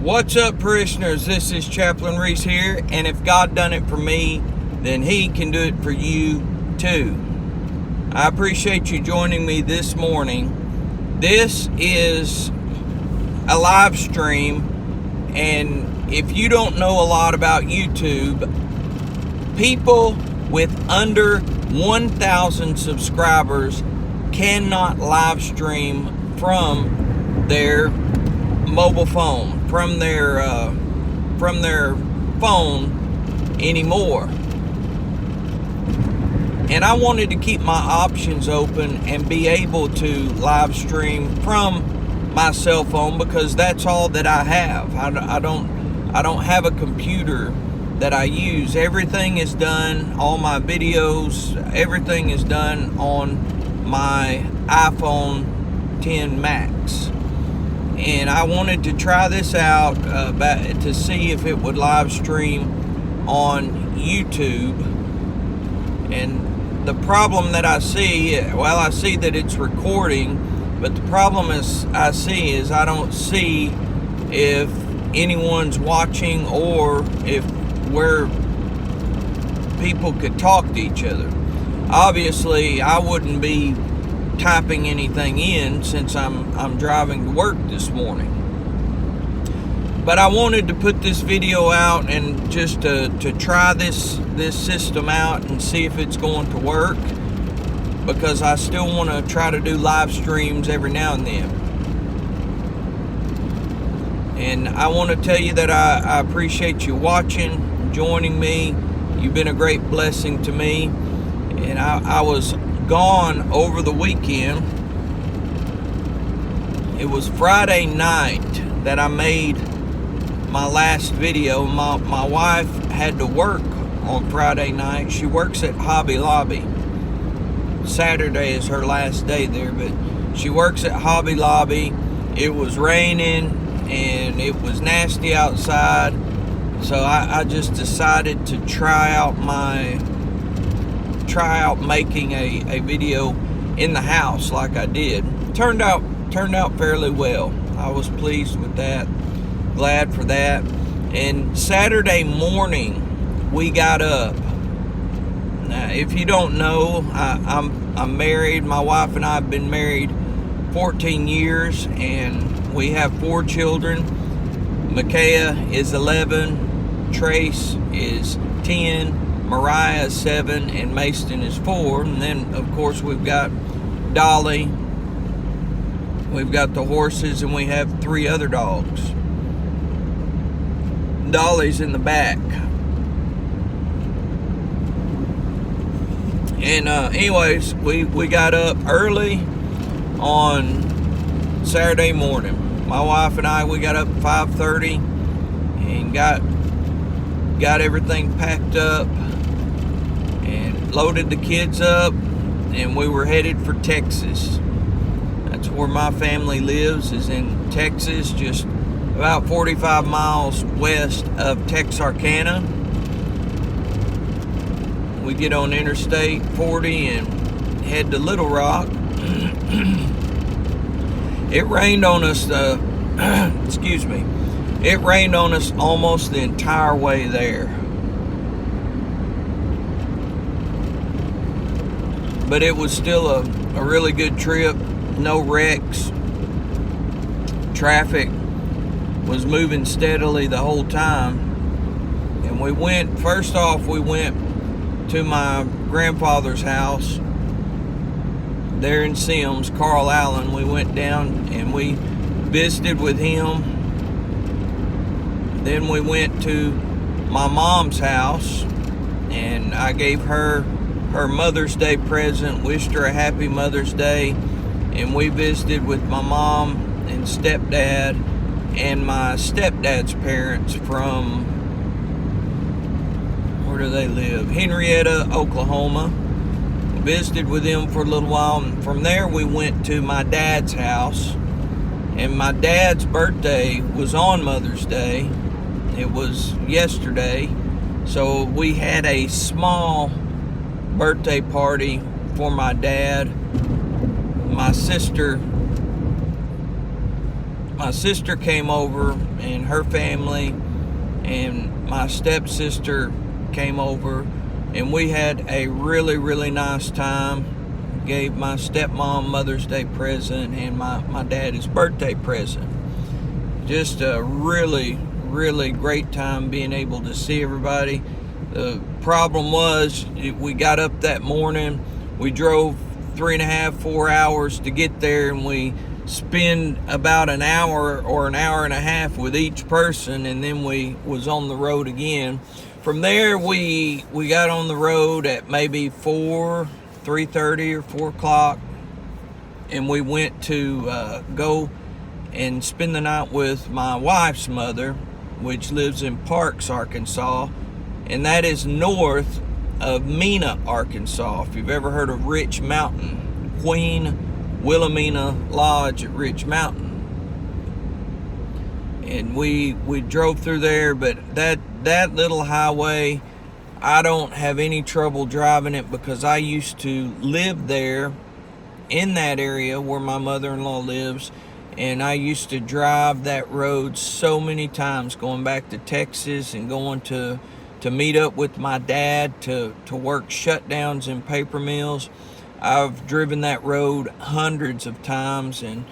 What's up, parishioners? This is Chaplain Reece here, and if God done it for me, then He can do it for you too. I appreciate you joining me this morning. This is a live stream, and if you don't know a lot about YouTube, people with under 1,000 subscribers cannot live stream from their mobile phone, from their phone anymore. And I wanted to keep my options open and be able to live stream from my cell phone, because that's all that I have. I don't have a computer that I use. Everything is done, all my videos, everything is done on my iPhone 10 Max. And I wanted to try this out to see if it would live stream on YouTube. And the problem that I see, well, I see that it's recording, but the problem I see is I don't see if anyone's watching or if where people could talk to each other. Obviously, I wouldn't be typing anything in since I'm driving to work this morning. But I wanted to put this video out and just to try this system out and see if it's going to work, because I still want to try to do live streams every now and then. And I want to tell you that I appreciate you watching, joining me. You've been a great blessing to me. And I was gone over the weekend. It was Friday night that I made my last video. My wife had to work on Friday night. She works at Hobby Lobby. Saturday is her last day there, but she works at Hobby Lobby. It was raining and it was nasty outside, so I just decided to try out making a video in the house like I did. Turned out fairly well. I was pleased with that, glad for that. And Saturday morning we got up. Now, if you don't know, I'm married. My wife and I have been married 14 years, and we have 4 children. Micaiah is 11, Trace is 10, Mariah is 7, and Mason is 4. And then, of course, we've got Dolly, we've got the horses, and we have 3 other dogs. Dolly's in the back. And anyways, we got up early on Saturday morning. My wife and I, we got up at 5:30 and got everything packed up and loaded the kids up, and we were headed for Texas. That's where my family lives, is in Texas, just about 45 miles west of Texarkana. We get on Interstate 40 and head to Little Rock. It rained on us, excuse me, it rained on us almost the entire way there. But it was still a really good trip, no wrecks. Traffic was moving steadily the whole time. And we went to my grandfather's house there in Sims, Carl Allen. We went down and we visited with him. Then we went to my mom's house, and I gave her Mother's Day present, wished her a happy Mother's Day, and we visited with my mom and stepdad and my stepdad's parents from, where do they live? Henrietta, Oklahoma. Visited with them for a little while, and from there we went to my dad's house. And my dad's birthday was on Mother's Day. It was yesterday, so we had a small birthday party for my dad. My sister my sister came over and her family, and my stepsister came over, and we had a really, really nice time. Gave my stepmom Mother's Day present and my dad his birthday present. Just a really, really great time being able to see everybody. The problem was, we got up that morning, we drove 3.5, 4 hours to get there, and we spend about an hour or an hour and a half with each person, and then we was on the road again. From there, we got on the road at maybe 3:30 or 4 o'clock, and we went to go and spend the night with my wife's mother, which lives in Parks, Arkansas, and that is north of Mena, Arkansas. If you've ever heard of Rich Mountain, Queen Wilhelmina Lodge at Rich Mountain. And we drove through there, but that little highway, I don't have any trouble driving it because I used to live there in that area where my mother-in-law lives, and I used to drive that road so many times, going back to Texas and going to meet up with my dad to work shutdowns in paper mills. I've driven that road hundreds of times, and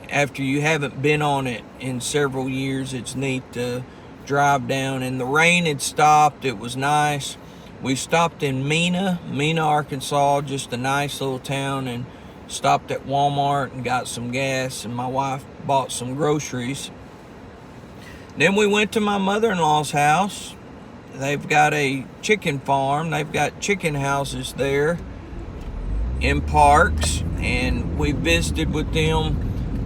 after you haven't been on it in several years, it's neat to drive down. And the rain had stopped. It was nice. We stopped in Mena, Arkansas, just a nice little town, and stopped at Walmart and got some gas, and my wife bought some groceries. Then we went to my mother-in-law's house. They've got a chicken farm. They've got chicken houses there in Parks, and we visited with them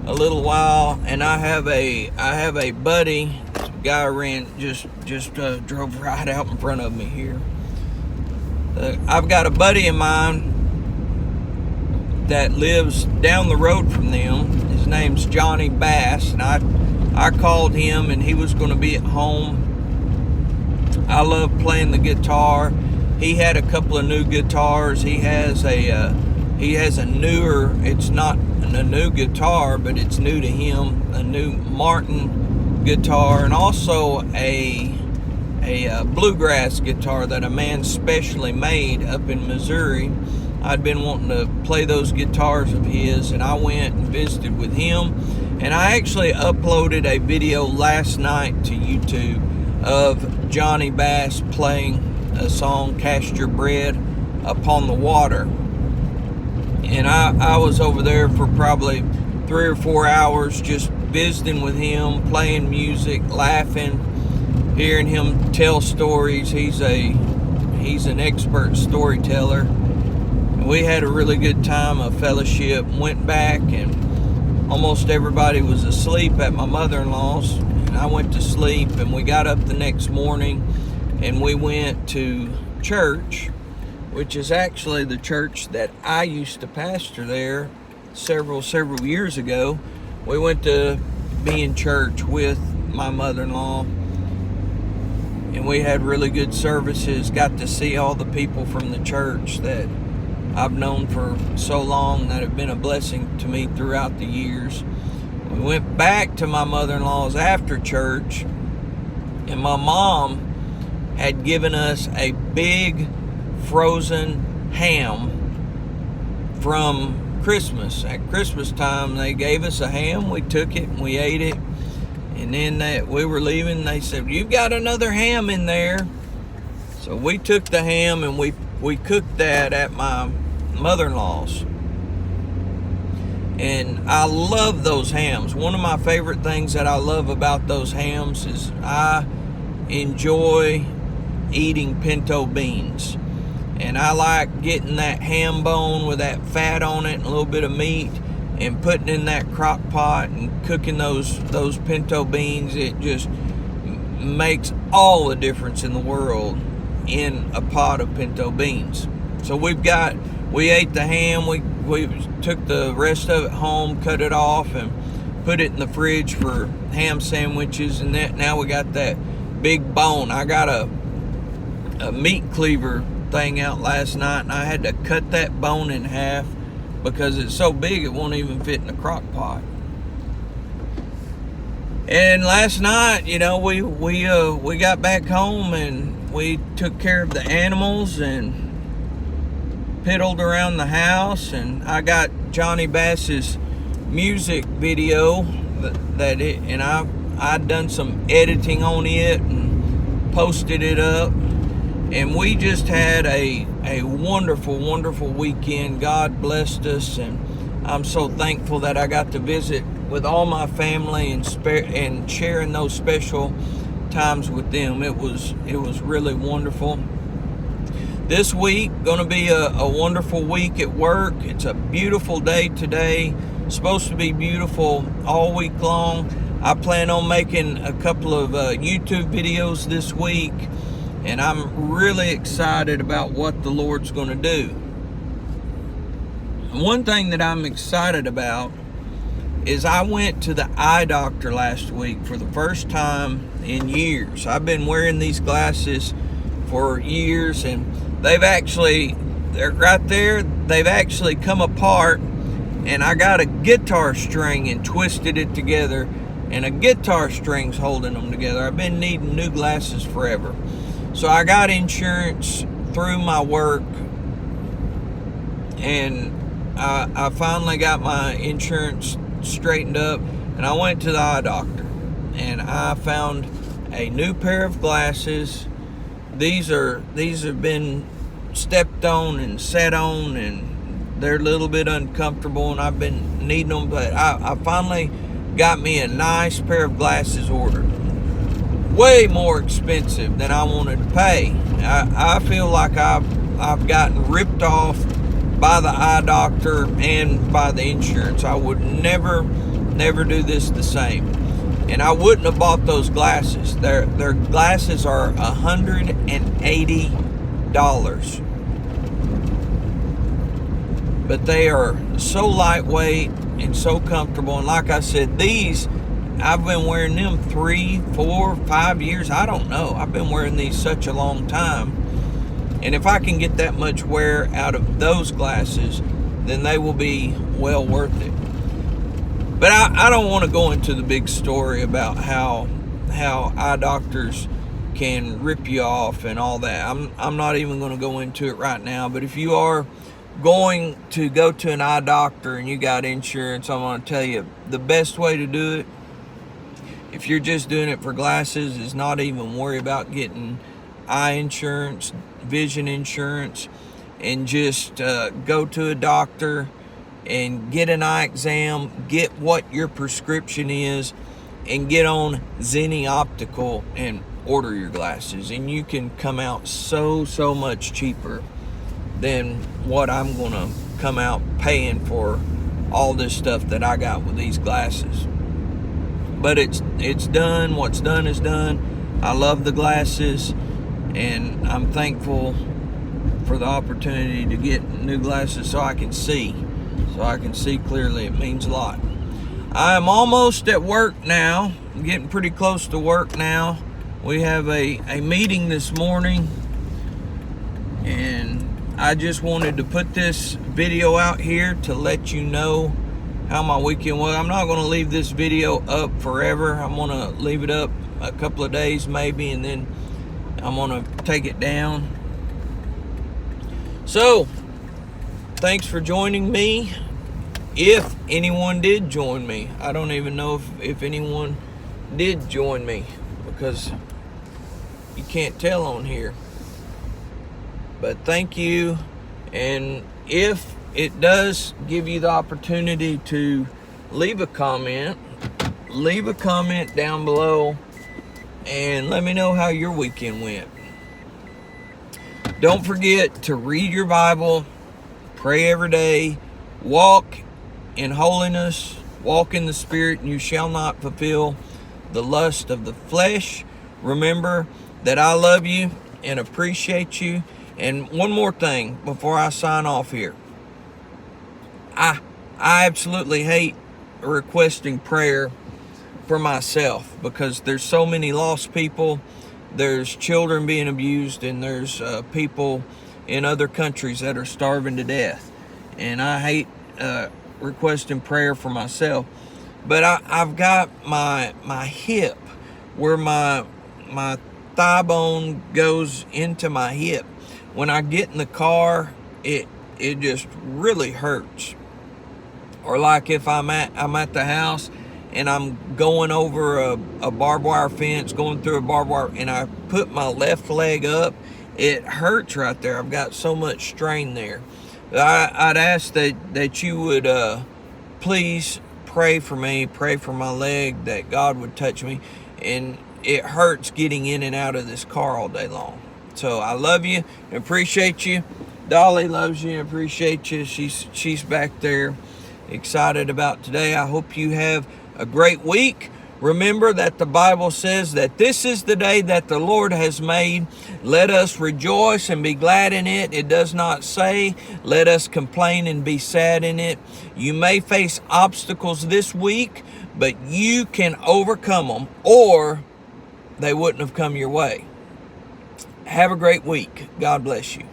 a little while. And I have a buddy, this guy just drove right out in front of me here. I've got a buddy of mine that lives down the road from them. His name's Johnny Bass, and I called him, and he was going to be at home. I love playing the guitar. He had a couple of new guitars. He has a newer, it's not a new guitar, but it's new to him, a new Martin guitar, and also a bluegrass guitar that a man specially made up in Missouri. I'd been wanting to play those guitars of his, and I went and visited with him. And I actually uploaded a video last night to YouTube of Johnny Bass playing a song, Cast Your Bread Upon the Water. And I was over there for probably 3 or 4 hours just visiting with him, playing music, laughing, hearing him tell stories. He's an expert storyteller. We had a really good time, a fellowship. Went back, and almost everybody was asleep at my mother-in-law's, and I went to sleep. And we got up the next morning, and we went to church, which is actually the church that I used to pastor there several years ago. We went to be in church with my mother-in-law, and we had really good services. Got to see all the people from the church that I've known for so long, that have been a blessing to me throughout the years. We went back to my mother-in-law's after church, and my mom had given us a big frozen ham from Christmas. At Christmas time, they gave us a ham. We took it and we ate it. And then we were leaving, they said, "You've got another ham in there." So we took the ham and we cooked that at my mother-in-law's. And I love those hams. One of my favorite things that I love about those hams is I enjoy eating pinto beans. And I like getting that ham bone with that fat on it and a little bit of meat and putting in that crock pot and cooking those pinto beans. It just makes all the difference in the world in a pot of pinto beans. So we ate the ham, we took the rest of it home, cut it off, and put it in the fridge for ham sandwiches. And now we got that big bone. I got a meat cleaver thing out last night, and I had to cut that bone in half because it's so big it won't even fit in the crock pot. And last night, we got back home and we took care of the animals and piddled around the house, and I got Johnny Bass's music video and I'd done some editing on it and posted it up, and we just had a wonderful weekend. God blessed us, and I'm so thankful that I got to visit with all my family and sharing those special times with them. It was really wonderful. This week going to be a wonderful week at work. It's a beautiful day today. It's supposed to be beautiful all week long. I plan on making a couple of YouTube videos this week, and I'm really excited about what the Lord's going to do. One thing that I'm excited about is I went to the eye doctor last week for the first time in years. I've been wearing these glasses for years, and they're right there, they've actually come apart, and I got a guitar string and twisted it together, and a guitar string's holding them together. I've been needing new glasses forever. So I got insurance through my work, and I finally got my insurance straightened up, and I went to the eye doctor, and I found a new pair of glasses. These have been stepped on and sat on, and they're a little bit uncomfortable, and I've been needing them, but I finally got me a nice pair of glasses ordered. Way more expensive than I wanted to pay. I feel like I've gotten ripped off by the eye doctor and by the insurance. I would never do this the same. And I wouldn't have bought those glasses. Their glasses are $180. But they are so lightweight and so comfortable. And like I said, these, I've been wearing them 3, 4, 5 years. I don't know. I've been wearing these such a long time. And if I can get that much wear out of those glasses, then they will be well worth it. But I don't want to go into the big story about how eye doctors can rip you off and all that. I'm not even going to go into it right now. But if you are going to go to an eye doctor and you got insurance, I'm going to tell you the best way to do it, if you're just doing it for glasses, is not even worry about getting eye insurance, vision insurance, and just go to a doctor and get an eye exam, get what your prescription is, and get on Zenni Optical and order your glasses. And you can come out so much cheaper than what I'm going to come out paying for all this stuff that I got with these glasses. But it's done. What's done is done. I love the glasses, and I'm thankful for the opportunity to get new glasses so I can see clearly. It means a lot. I am almost at work now. I'm getting pretty close to work now. We have a meeting this morning, and I just wanted to put this video out here to let you know how my weekend was. I'm not going to leave this video up forever. I'm going to leave it up a couple of days maybe, and then I'm going to take it down. So, thanks for joining me. If anyone did join me, I don't even know if anyone did join me, because you can't tell on here. But thank you. And if it does give you the opportunity to leave a comment down below and let me know how your weekend went. Don't forget to read your Bible, pray every day, walk in holiness, walk in the Spirit, and you shall not fulfill the lust of the flesh. Remember that I love you and appreciate you. And one more thing before I sign off here. I absolutely hate requesting prayer for myself, because there's so many lost people. There's children being abused, and there's people in other countries that are starving to death. And I hate requesting prayer for myself. But I've got my hip, where my thigh bone goes into my hip. When I get in the car, it just really hurts. Or like if I'm at the house and I'm going over a barbed wire fence, going through a barbed wire, and I put my left leg up, it hurts right there. I've got so much strain there. I'd ask that you would please pray for me, pray for my leg, that God would touch me. And it hurts getting in and out of this car all day long. So I love you and appreciate you. Dolly loves you and appreciates you. She's back there excited about today. I hope you have a great week. Remember that the Bible says that this is the day that the Lord has made. Let us rejoice and be glad in it. It does not say, let us complain and be sad in it. You may face obstacles this week, but you can overcome them, or they wouldn't have come your way. Have a great week. God bless you.